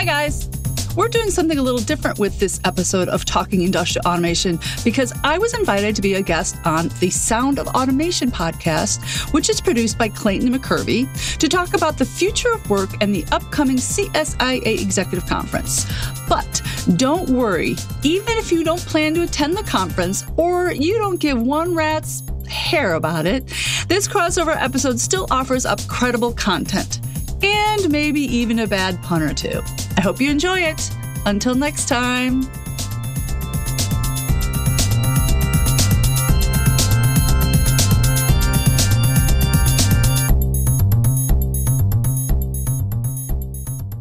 Hi, guys. We're doing something a little different with this episode of Talking Industrial Automation because I was invited to be a guest on the Sound of Automation podcast, which is produced by Clayton and McKervey, to talk about the future of work and the upcoming CSIA Executive Conference. But don't worry, even if you don't plan to attend the conference or you don't give one rat's hair about it, this crossover episode still offers up credible content and maybe even a bad pun or two. I hope you enjoy it. Until next time.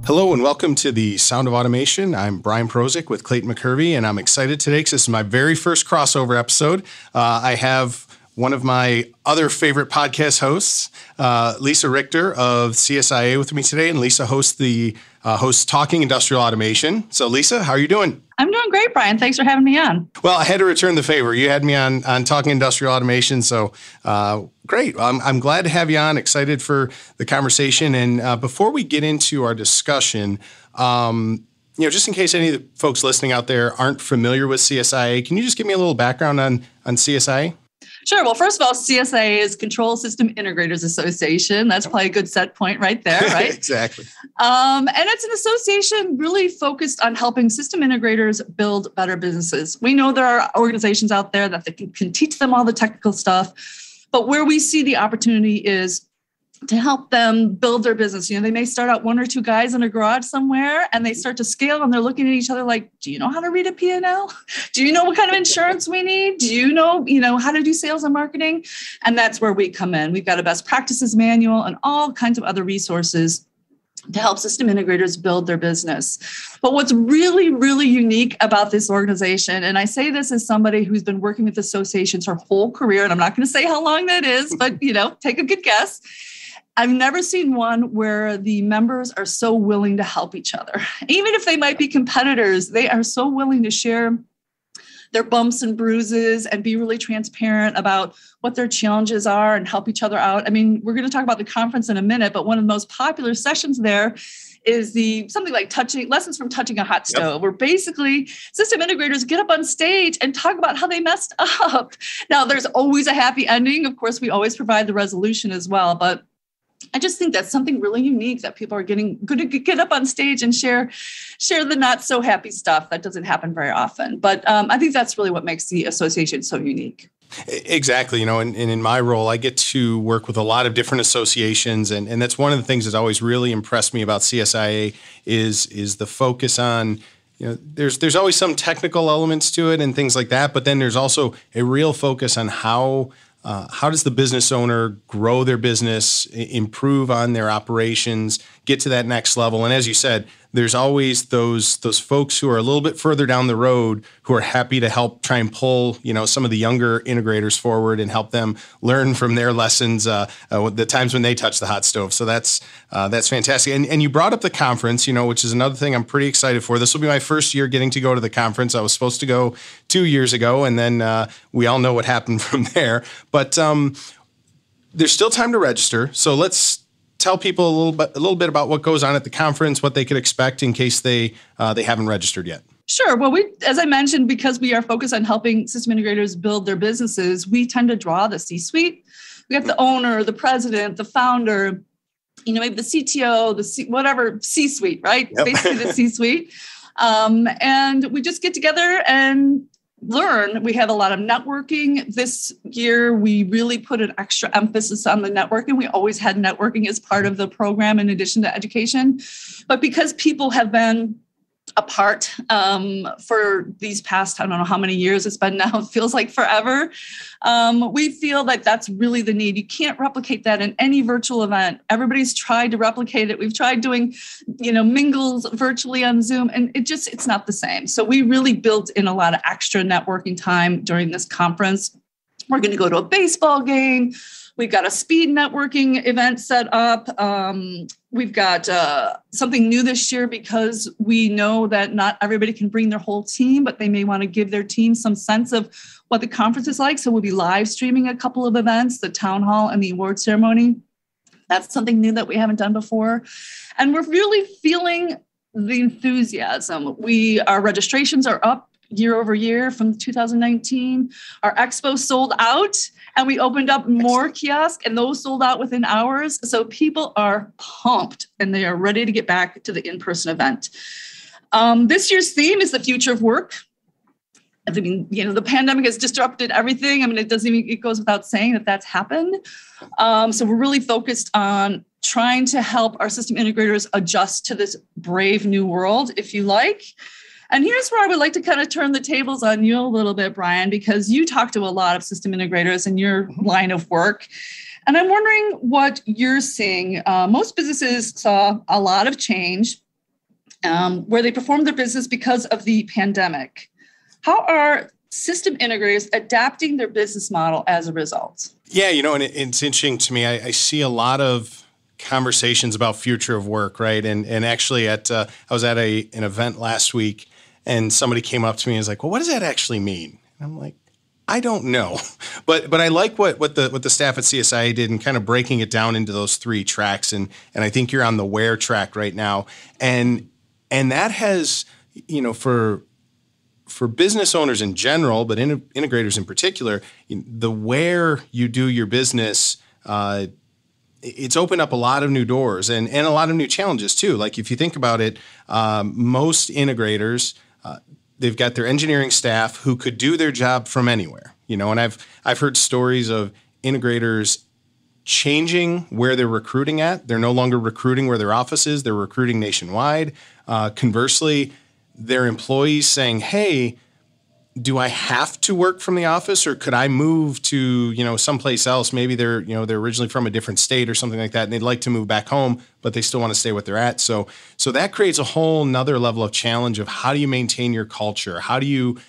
Hello and welcome to the Sound of Automation. I'm Bryan Powrozek with Clayton McKervey, and I'm excited today because this is my very first crossover episode. I have one of my other favorite podcast hosts, Lisa Richter of CSIA, with me today, and Lisa hosts Talking Industrial Automation. So, Lisa, how are you doing? I'm doing great, Bryan. Thanks for having me on. Well, I had to return the favor. You had me on Talking Industrial Automation, so great. I'm glad to have you on. Excited for the conversation. And before we get into our discussion, just in case any of the folks listening out there aren't familiar with CSIA, can you just give me a little background on CSIA? Sure. Well, first of all, CSIA is Control System Integrators Association. That's probably a good set point right there, right? Exactly. And it's an association really focused on helping system integrators build better businesses. We know there are organizations out there that they can teach them all the technical stuff, but where we see the opportunity is to help them build their business. They may start out one or two guys in a garage somewhere and they start to scale and they're looking at each other like, do you know how to read a P&L? Do you know what kind of insurance we need? Do you know, how to do sales and marketing? And that's where we come in. We've got a best practices manual and all kinds of other resources to help system integrators build their business. But what's really, really unique about this organization, and I say this as somebody who's been working with associations her whole career, and I'm not going to say how long that is, but, take a good guess. I've never seen one where the members are so willing to help each other. Even if they might be competitors, they are so willing to share their bumps and bruises and be really transparent about what their challenges are and help each other out. I mean, we're going to talk about the conference in a minute, but one of the most popular sessions there is something like lessons from touching a hot stove, where basically system integrators get up on stage and talk about how they messed up. Now, there's always a happy ending. Of course, we always provide the resolution as well, but I just think that's something really unique that people are getting good to get up on stage and share the not so happy stuff. That doesn't happen very often. But I think that's really what makes the association so unique. Exactly. And in my role, I get to work with a lot of different associations. And that's one of the things that's always really impressed me about CSIA is the focus on, there's always some technical elements to it and things like that. But then there's also a real focus on how does the business owner grow their business, improve on their operations, get to that next level? And as you said, there's always those folks who are a little bit further down the road who are happy to help try and pull, some of the younger integrators forward and help them learn from their lessons, the times when they touch the hot stove. So that's fantastic. And you brought up the conference, which is another thing I'm pretty excited for. This will be my first year getting to go to the conference. I was supposed to go 2 years ago, and then we all know what happened from there. But there's still time to register. So let's tell people a little bit about what goes on at the conference, what they could expect in case they haven't registered yet. Sure. Well, as I mentioned, because we are focused on helping system integrators build their businesses, we tend to draw the C-suite. We got the owner, the president, the founder, maybe the CTO, whatever C-suite, right? Yep. Basically the C-suite. And we just get together and learn. We have a lot of networking. This year, we really put an extra emphasis on the networking. We always had networking as part of the program in addition to education. But because people have been apart for these past, I don't know how many years it's been now, it feels like forever. We feel that that's really the need. You can't replicate that in any virtual event. Everybody's tried to replicate it. We've tried doing, mingles virtually on Zoom, and it's not the same. So we really built in a lot of extra networking time during this conference. We're going to go to a baseball game. We've got a speed networking event set up. We've got something new this year because we know that not everybody can bring their whole team, but they may want to give their team some sense of what the conference is like. So we'll be live streaming a couple of events, the town hall and the award ceremony. That's something new that we haven't done before. And we're really feeling the enthusiasm. Our registrations are up year over year from 2019. Our expo sold out, and we opened up more kiosks, and those sold out within hours. So people are pumped, and they are ready to get back to the in-person event. This year's theme is the future of work. I mean, the pandemic has disrupted everything. I mean, it goes without saying that that's happened. So we're really focused on trying to help our system integrators adjust to this brave new world, if you like. And here's where I would like to kind of turn the tables on you a little bit, Bryan, because you talk to a lot of system integrators in your line of work. And I'm wondering what you're seeing. Most businesses saw a lot of change where they performed their business because of the pandemic. How are system integrators adapting their business model as a result? Yeah, and it's interesting to me. I see a lot of conversations about future of work, right? And actually I was at an event last week, and somebody came up to me and was like, well, what does that actually mean? And I'm like, I don't know. But I like what the staff at CSIA did in kind of breaking it down into those three tracks. And I think you're on the where track right now. And that has, for business owners in general, but integrators in particular, the where you do your business, it's opened up a lot of new doors and a lot of new challenges too. Like if you think about it, most integrators, they've got their engineering staff who could do their job from anywhere, and I've heard stories of integrators changing where they're recruiting at. They're no longer recruiting where their office is. They're recruiting nationwide. Conversely, their employees saying, hey, do I have to work from the office, or could I move to, someplace else? Maybe they're originally from a different state or something like that, and they'd like to move back home, but they still want to stay what they're at. So that creates a whole nother level of challenge of how do you maintain your culture? How do you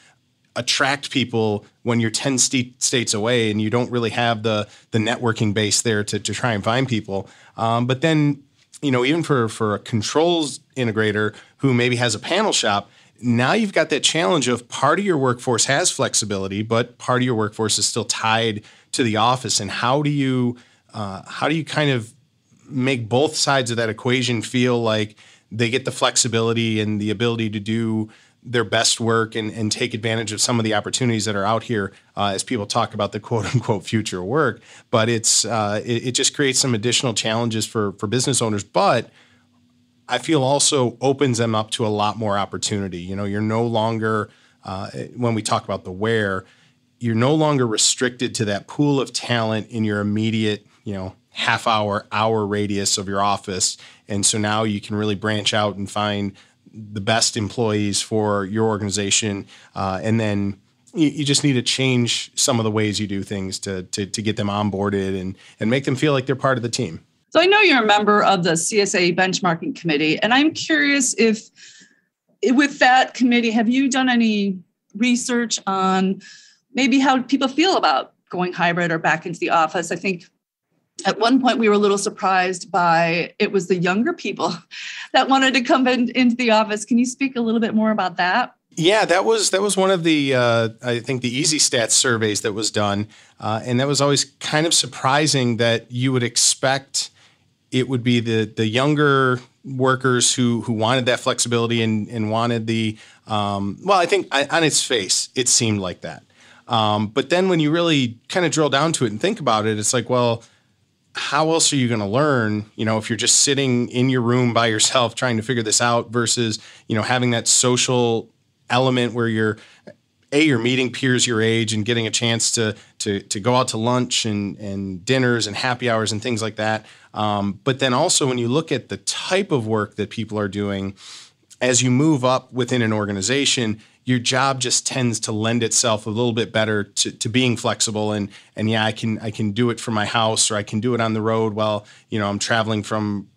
attract people when you're 10 states away and you don't really have the networking base there to try and find people? But then, even for a controls integrator who maybe has a panel shop, now you've got that challenge of part of your workforce has flexibility, but part of your workforce is still tied to the office. And how do you kind of make both sides of that equation feel like they get the flexibility and the ability to do their best work and take advantage of some of the opportunities that are out here as people talk about the quote unquote future work. But it just creates some additional challenges for business owners. But I feel also opens them up to a lot more opportunity. You're no longer, when we talk about the where, you're no longer restricted to that pool of talent in your immediate, half hour radius of your office. And so now you can really branch out and find the best employees for your organization. And then you just need to change some of the ways you do things to get them onboarded and make them feel like they're part of the team. So I know you're a member of the CSIA benchmarking committee, and I'm curious if with that committee, have you done any research on maybe how people feel about going hybrid or back into the office? I think at one point we were a little surprised by it was the younger people that wanted to come into the office. Can you speak a little bit more about that? Yeah, that was one of the I think the Easy Stats surveys that was done, and that was always kind of surprising that you would expect it would be the younger workers who wanted that flexibility and wanted the I think on its face it seemed like that, but then when you really kind of drill down to it and think about it, it's like, well, how else are you going to learn, if you're just sitting in your room by yourself trying to figure this out versus, having that social element where you're meeting peers your age and getting a chance to go out to lunch and dinners and happy hours and things like that. But then also when you look at the type of work that people are doing, as you move up within an organization, your job just tends to lend itself a little bit better to being flexible. And yeah, I can do it from my house, or I can do it on the road while, I'm traveling from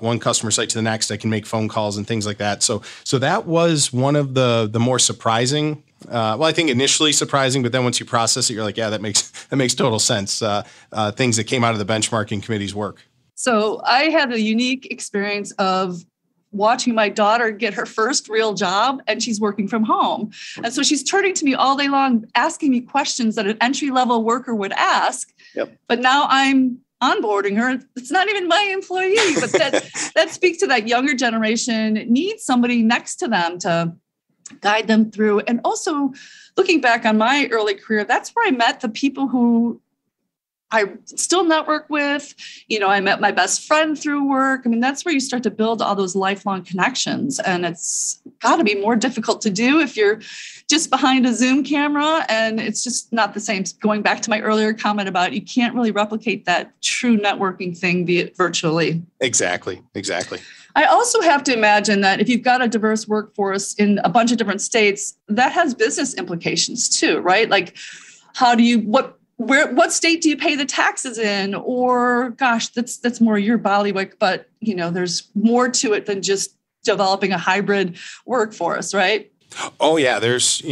one customer site to the next. I can make phone calls and things like that. So that was one of the more surprising. I think initially surprising, but then once you process it, you're like, yeah, that makes total sense. Things that came out of the benchmarking committee's work. So I had a unique experience of watching my daughter get her first real job, and she's working from home. And so she's turning to me all day long, asking me questions that an entry-level worker would ask. Yep. But now I'm onboarding her. It's not even my employee, but that speaks to that younger generation needs somebody next to them to guide them through. And also looking back on my early career, that's where I met the people who I still network with. I met my best friend through work. I mean, that's where you start to build all those lifelong connections. And it's got to be more difficult to do if you're just behind a Zoom camera, and it's just not the same. Going back to my earlier comment about you can't really replicate that true networking thing, be it virtually. Exactly. I also have to imagine that if you've got a diverse workforce in a bunch of different states, that has business implications too, right? Like, what state do you pay the taxes in? Or gosh, that's more your bailiwick, but there's more to it than just developing a hybrid workforce, right? Oh yeah, there's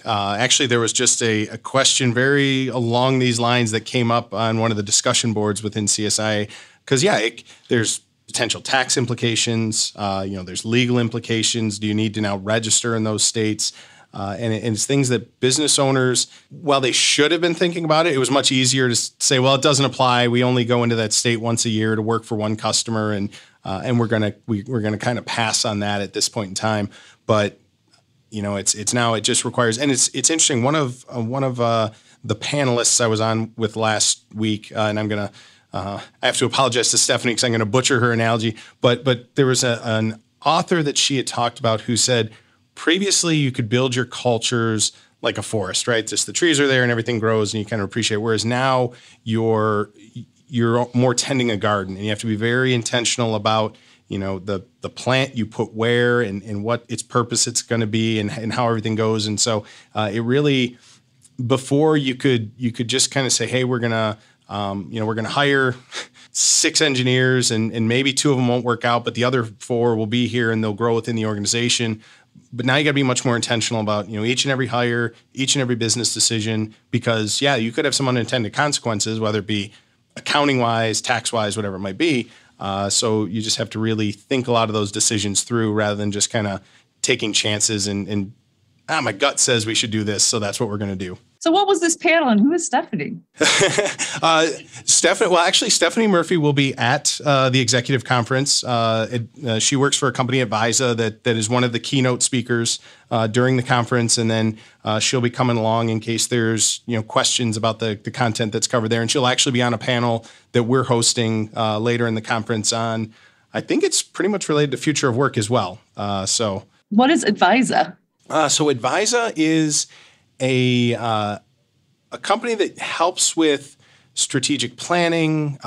actually there was just a question very along these lines that came up on one of the discussion boards within CSIA, because there's potential tax implications, there's legal implications. Do you need to now register in those states? And it's things that business owners, while they should have been thinking about it, it was much easier to say, well, it doesn't apply. We only go into that state once a year to work for one customer, and we're gonna kind of pass on that at this point in time. But it's now, it just requires, and it's interesting. One of the panelists I was on with last week, and I have to apologize to Stephanie because I'm going to butcher her analogy, but there was an author that she had talked about who said, previously, you could build your cultures like a forest, right? Just the trees are there and everything grows and you kind of appreciate it. Whereas now you're more tending a garden, and you have to be very intentional about, the plant you put where and what its purpose it's going to be and how everything goes. And so it really, before you could just kind of say, hey, we're gonna hire 6 engineers and maybe 2 of them won't work out, but the other 4 will be here and they'll grow within the organization. But now you got to be much more intentional about, each and every hire, each and every business decision, because you could have some unintended consequences, whether it be accounting wise, tax wise, whatever it might be. So you just have to really think a lot of those decisions through rather than just kind of taking chances and my gut says we should do this, so that's what we're going to do. So what was this panel, and who is Stephanie? Stephanie Murphy will be at the Executive Conference. She works for a company at Visa that is one of the keynote speakers during the conference, and then she'll be coming along in case there's questions about the content that's covered there. And she'll actually be on a panel that we're hosting later in the conference on, I think it's pretty much related to future of work as well. So what is Advisa? So Advisa is a company that helps with strategic planning,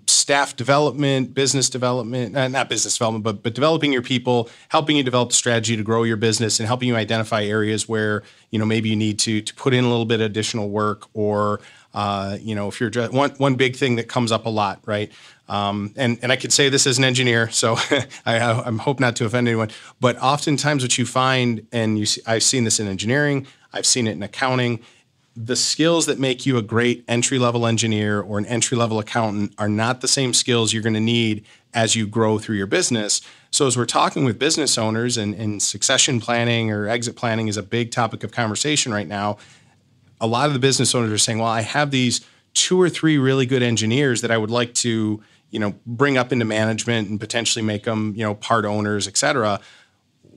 staff development, business development, not business development, but developing your people, helping you develop the strategy to grow your business, and helping you identify areas where, maybe you need to put in a little bit of additional work, or, if you're just one big thing that comes up a lot, right? And I could say this as an engineer, so I'm hope not to offend anyone, but oftentimes what you find, and I've seen this in engineering, I've seen it in accounting, the skills that make you a great entry-level engineer or an entry-level accountant are not the same skills you're going to need as you grow through your business. So as we're talking with business owners, and succession planning or exit planning is a big topic of conversation right now, a lot of the business owners are saying, well, I have these 2 or 3 really good engineers that I would like to, bring up into management and potentially make them, part owners, et cetera.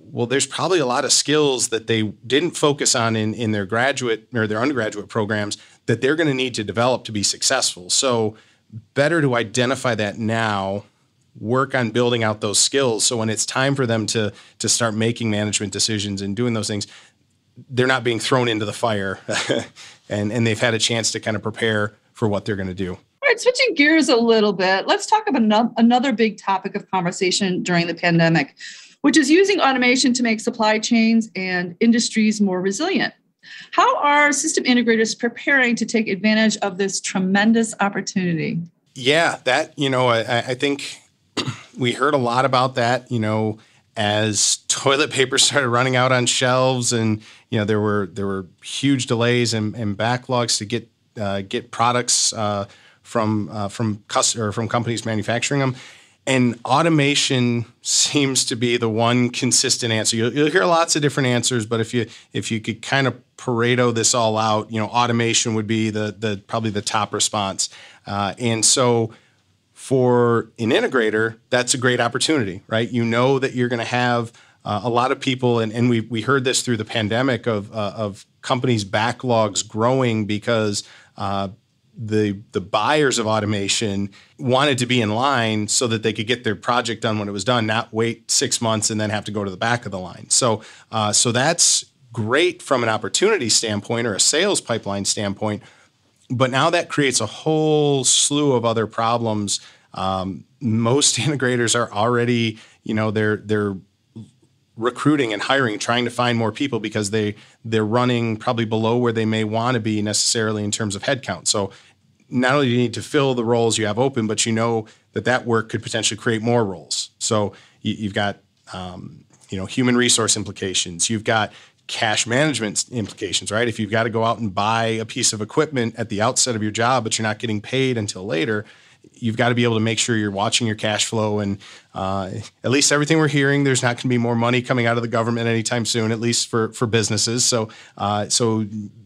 Well, there's probably a lot of skills that they didn't focus on in their graduate or their undergraduate programs that they're going to need to develop to be successful. So better to identify that now, work on building out those skills. So when it's time for them to start making management decisions and doing those things, they're not being thrown into the fire and they've had a chance to kind of prepare for what they're going to do. All right, switching gears a little bit, let's talk about another big topic of conversation during the pandemic, which is using automation to make supply chains and industries more resilient. How are system integrators preparing to take advantage of this tremendous opportunity? Yeah, that, I think we heard a lot about that, as toilet paper started running out on shelves, and, there were huge delays and backlogs to get products from companies manufacturing them. And automation seems to be the one consistent answer. You'll hear lots of different answers, but if you could kind of Pareto this all out, automation would be the probably the top response. And so for an integrator, that's a great opportunity, right? You know that you're going to have a lot of people, and we heard this through the pandemic of companies' backlogs growing because the buyers of automation wanted to be in line so that they could get their project done when it was done, not wait 6 months and then have to go to the back of the line. So that's great from an opportunity standpoint or a sales pipeline standpoint. But now that creates a whole slew of other problems. Most integrators are already, they're recruiting and hiring, trying to find more people because they're running probably below where they may want to be necessarily in terms of headcount. So not only do you need to fill the roles you have open, but you know that work could potentially create more roles. So you've got human resource implications. You've got cash management implications, right? If you've got to go out and buy a piece of equipment at the outset of your job, but you're not getting paid until later, you've got to be able to make sure you're watching your cash flow. And at least everything we're hearing, there's not going to be more money coming out of the government anytime soon, at least for businesses. So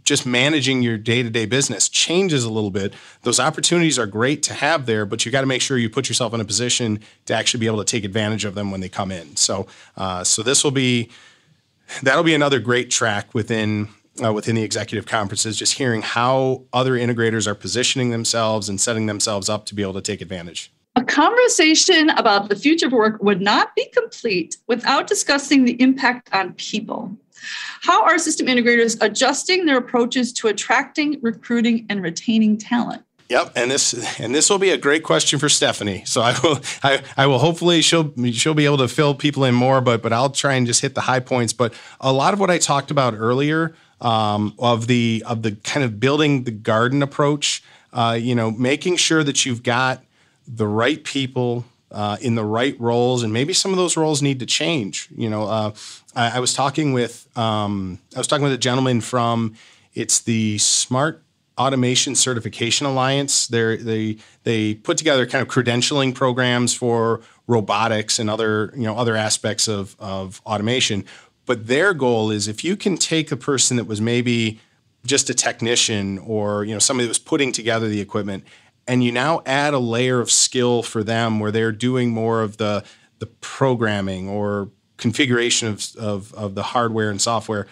just managing your day-to-day business changes a little bit. Those opportunities are great to have there, but you got to make sure you put yourself in a position to actually be able to take advantage of them when they come in. So that'll be another great track within the executive conferences, just hearing how other integrators are positioning themselves and setting themselves up to be able to take advantage. A conversation about the future of work would not be complete without discussing the impact on people. How are system integrators adjusting their approaches to attracting, recruiting, and retaining talent? Yep, and this will be a great question for Stephanie. So I will hopefully she'll be able to fill people in more, but I'll try and just hit the high points. But a lot of what I talked about earlier of the kind of building the garden approach, making sure that you've got the right people in the right roles, and maybe some of those roles need to change. I was talking with a gentleman from the Smart Automation Certification Alliance. They put together kind of credentialing programs for robotics and other aspects of automation. But their goal is if you can take a person that was maybe just a technician or somebody that was putting together the equipment, and you now add a layer of skill for them where they're doing more of the programming or configuration of the hardware and software,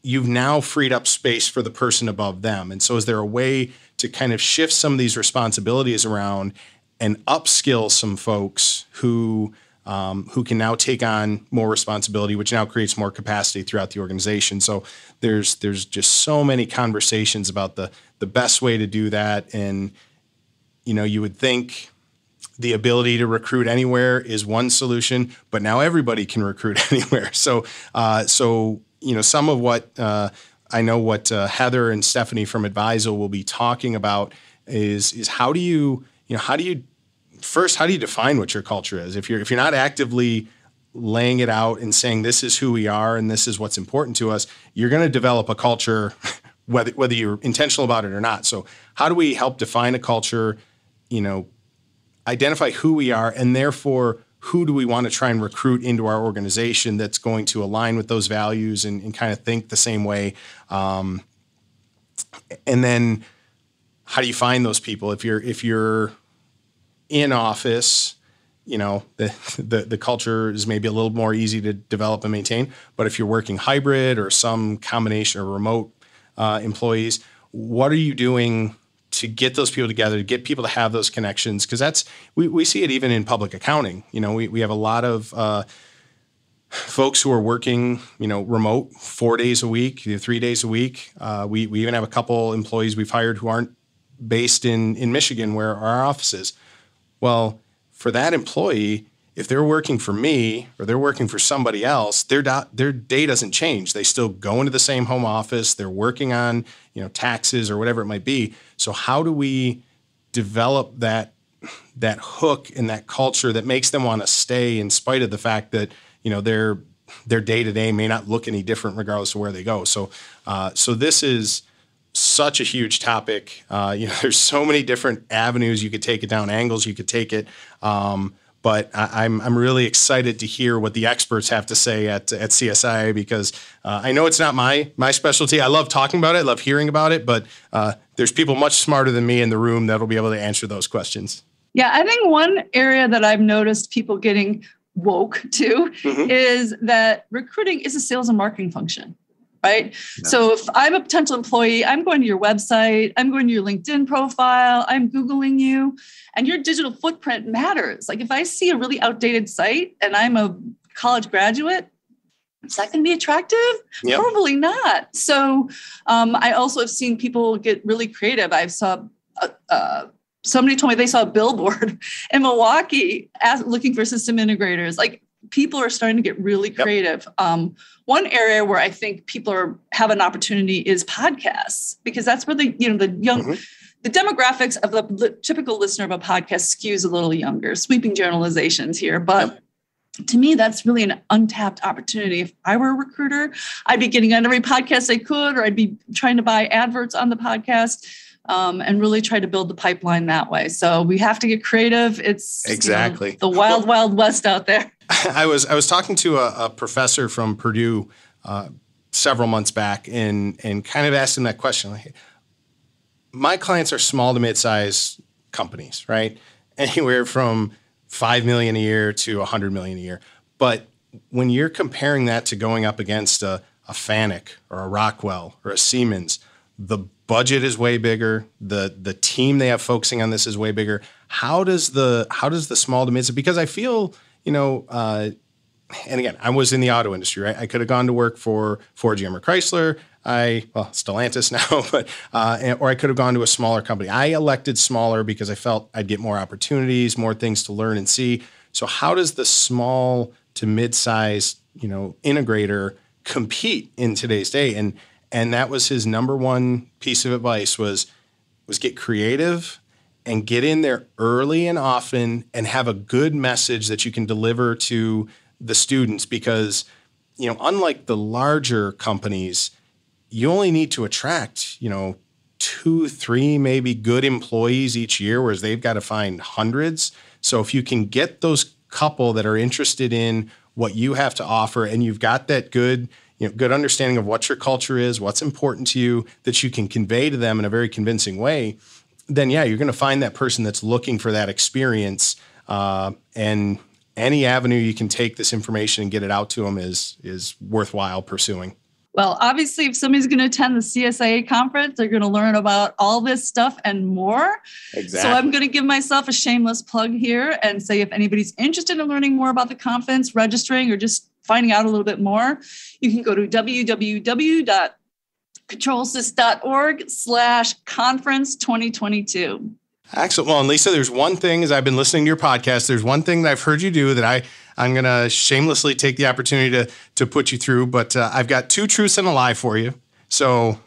you've now freed up space for the person above them. And so is there a way to kind of shift some of these responsibilities around and upskill some folks who can now take on more responsibility, which now creates more capacity throughout the organization? So there's just so many conversations about the best way to do that. And, you would think the ability to recruit anywhere is one solution, but now everybody can recruit anywhere. So some of what I know what Heather and Stephanie from Advisal will be talking about is how do you define what your culture is? If you're not actively laying it out and saying this is who we are and this is what's important to us, you're going to develop a culture whether you're intentional about it or not. So how do we help define a culture, identify who we are, and therefore who do we want to try and recruit into our organization that's going to align with those values and kind of think the same way? And then how do you find those people? If you're in office, the culture is maybe a little more easy to develop and maintain. But if you're working hybrid or some combination of remote employees, what are you doing to get those people together, to get people to have those connections? Because we see it even in public accounting. We have a lot of folks who are working, remote 4 days a week, 3 days a week. We even have a couple employees we've hired who aren't based in Michigan, where our office is. Well, for that employee, if they're working for me or they're working for somebody else, their day doesn't change. They still go into the same home office. They're working on, taxes or whatever it might be. So how do we develop that hook and that culture that makes them want to stay in spite of the fact that, their day-to-day may not look any different regardless of where they go? So this is such a huge topic. There's so many different avenues you could take it down, angles you could take it. But I'm really excited to hear what the experts have to say at CSIA, because I know it's not my specialty. I love talking about it, I love hearing about it, but there's people much smarter than me in the room that'll be able to answer those questions. Yeah, I think one area that I've noticed people getting woke to is that recruiting is a sales and marketing function, right? Yeah. So if I'm a potential employee, I'm going to your website, I'm going to your LinkedIn profile, I'm Googling you, and your digital footprint matters. Like if I see a really outdated site and I'm a college graduate, is that going to be attractive? Yep. Probably not. So I also have seen people get really creative. I saw somebody told me they saw a billboard in Milwaukee looking for system integrators. Like people are starting to get really creative. Yep. One area where I think people have an opportunity is podcasts, because that's where the young, the demographics of the typical listener of a podcast skews a little younger. Sweeping generalizations here, but to me, that's really an untapped opportunity. If I were a recruiter, I'd be getting on every podcast I could, or I'd be trying to buy adverts on the podcast. And really try to build the pipeline that way. So we have to get creative. It's exactly the wild, wild west out there. I was talking to a professor from Purdue several months back and kind of asked him that question. Like, my clients are small to mid-sized companies, right? Anywhere from $5 million a year to $100 million a year. But when you're comparing that to going up against a Fanuc or a Rockwell or a Siemens, the budget is way bigger. The team they have focusing on this is way bigger. How does the small to mid? Because I feel, and again, I was in the auto industry, right? I could have gone to work for Ford, GM, or Chrysler. Stellantis now, but or I could have gone to a smaller company. I elected smaller because I felt I'd get more opportunities, more things to learn and see. So how does the small to mid-sized, integrator compete in today's day? And that was his number one piece of advice was get creative and get in there early and often and have a good message that you can deliver to the students, because, unlike the larger companies, you only need to attract, 2, 3, maybe good employees each year, whereas they've got to find hundreds. So if you can get those couple that are interested in what you have to offer, and you've got that good understanding of what your culture is, what's important to you, that you can convey to them in a very convincing way, then you're going to find that person that's looking for that experience. And any avenue you can take this information and get it out to them is worthwhile pursuing. Well, obviously, if somebody's going to attend the CSIA conference, they're going to learn about all this stuff and more. Exactly. So I'm going to give myself a shameless plug here and say, if anybody's interested in learning more about the conference, registering, or just finding out a little bit more, you can go to www.controlsys.org/conference 2022. Excellent. Well, and Lisa, there's one thing, as I've been listening to your podcast, there's one thing that I've heard you do that I'm going to shamelessly take the opportunity to put you through, but I've got 2 truths and a lie for you. So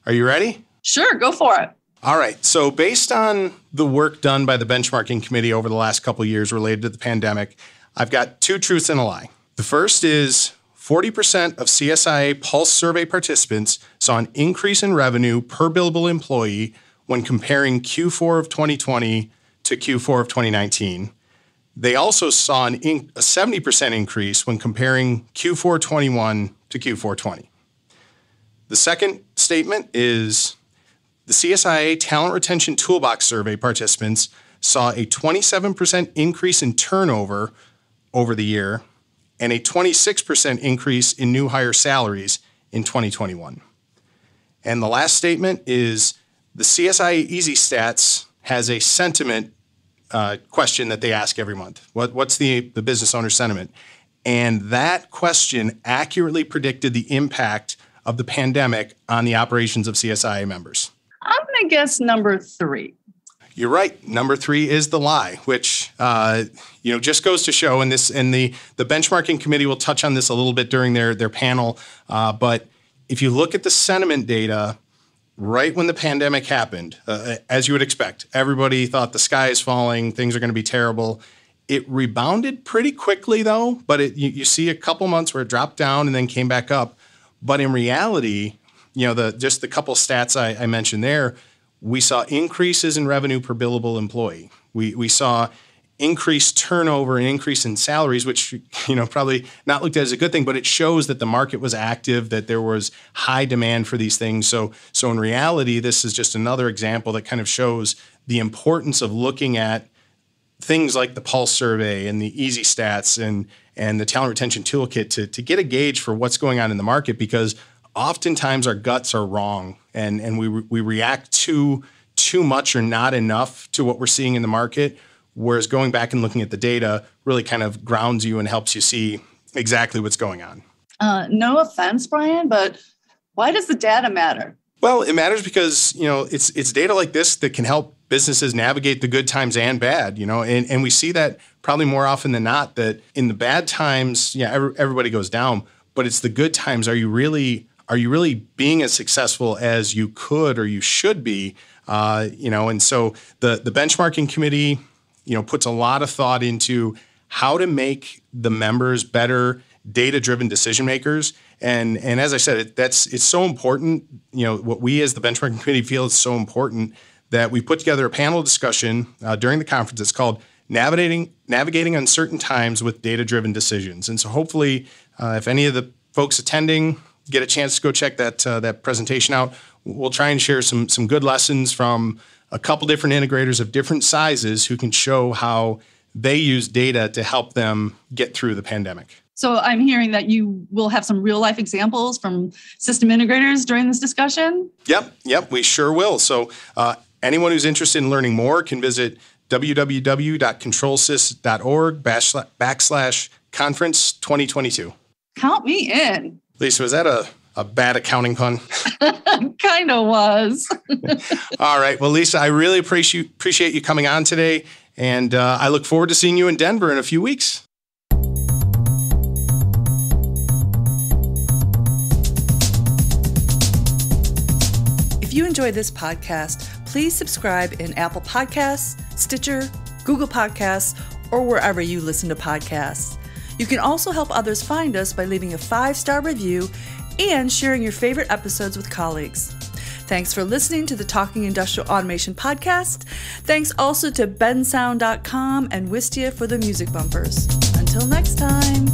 are you ready? Sure, go for it. All right. So based on the work done by the benchmarking committee over the last couple of years related to the pandemic, I've got 2 truths and a lie. The first is 40% of CSIA Pulse survey participants saw an increase in revenue per billable employee when comparing Q4 of 2020 to Q4 of 2019. They also saw a 70% increase when comparing Q4 21 to Q4 20. The second statement is the CSIA Talent Retention Toolbox survey participants saw a 27% increase in turnover over the year and a 26% increase in new hire salaries in 2021. And the last statement is the CSIA Easy Stats has a sentiment question that they ask every month. What's the business owner sentiment? And that question accurately predicted the impact of the pandemic on the operations of CSIA members. I'm going to guess number 3. You're right. Number 3 is the lie, which just goes to show, and the benchmarking committee will touch on this a little bit during their panel. But if you look at the sentiment data, right when the pandemic happened, as you would expect, everybody thought the sky is falling, things are going to be terrible. It rebounded pretty quickly, though, but you see a couple months where it dropped down and then came back up. But in reality, just the couple stats I mentioned there, we saw increases in revenue per billable employee. We saw increased turnover and increase in salaries, which, probably not looked at as a good thing, but it shows that the market was active, that there was high demand for these things. So in reality, this is just another example that kind of shows the importance of looking at things like the Pulse survey and the Easy Stats and the Talent Retention Toolkit to get a gauge for what's going on in the market, because oftentimes our guts are wrong and we react too much or not enough to what we're seeing in the market. Whereas going back and looking at the data really kind of grounds you and helps you see exactly what's going on. No offense, Bryan, but why does the data matter? Well, it matters because, it's data like this that can help businesses navigate the good times and bad, and we see that probably more often than not, that in the bad times, everybody goes down, but it's the good times. Are you really being as successful as you could or you should be? And so the benchmarking committee, puts a lot of thought into how to make the members better data-driven decision makers. And as I said, it's so important. What we as the benchmarking committee feel is so important that we put together a panel discussion during the conference. It's called Navigating Uncertain Times with Data-Driven Decisions. And so hopefully, if any of the folks attending get a chance to go check that presentation out, we'll try and share some good lessons from a couple different integrators of different sizes who can show how they use data to help them get through the pandemic. So I'm hearing that you will have some real life examples from system integrators during this discussion? Yep, we sure will. So anyone who's interested in learning more can visit www.controlsys.org/conference 2022. Count me in. Lisa, was that a bad accounting pun? Kind of was. All right. Well, Lisa, I really appreciate you coming on today. And I look forward to seeing you in Denver in a few weeks. If you enjoyed this podcast, please subscribe in Apple Podcasts, Stitcher, Google Podcasts, or wherever you listen to podcasts. You can also help others find us by leaving a 5-star review and sharing your favorite episodes with colleagues. Thanks for listening to the Talking Industrial Automation podcast. Thanks also to bensound.com and Wistia for the music bumpers. Until next time.